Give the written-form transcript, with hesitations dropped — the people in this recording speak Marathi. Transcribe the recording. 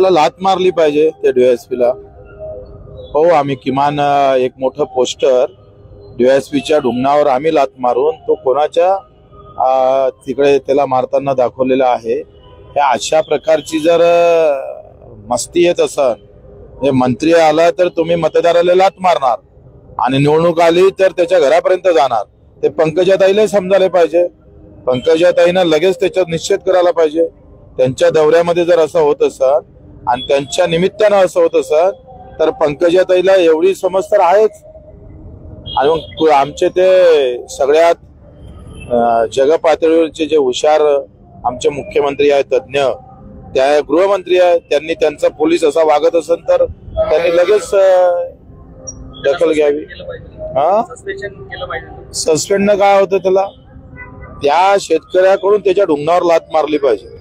त्याला लात मारली पाहिजे त्या DSPला। हो, आम्ही किमान एक मोठं पोस्टर DSPच्या ढुंगणावर आम्ही लात मारून तो कोणाच्या तिकडे त्याला मारताना दाखवलेला आहे। या अशा प्रकारची जर मस्ती येत असेल, मंत्री आला तर तुम्ही मतदाराला लात मारणार आणि निवडणूक आली तर त्याच्या घरापर्यंत जाणार, ते पंकजाताईला समजायला पाहिजे। पंकजाताईनं लगेच त्याच्यात निश्चित करायला पाहिजे। त्यांच्या दौऱ्यामध्ये जर असं होत असेल आणि त्यांच्या निमित्तानं असं होत असेल तर पंकजाताईला एवढी समज तर आहेच। आणि मग आमचे ते सगळ्यात जगपातळीवरचे जे हुशार आमचे मुख्यमंत्री आहेत, तज्ञ, त्या गृहमंत्री आहेत, त्यांनी त्यांचा पोलीस असा वागत असेल तर त्यांनी लगेच दखल घ्यावी। सस्पेंड न काय होतं त्याला, त्या शेतकऱ्याकडून त्याच्या ढुंगणावर लात मारली पाहिजे।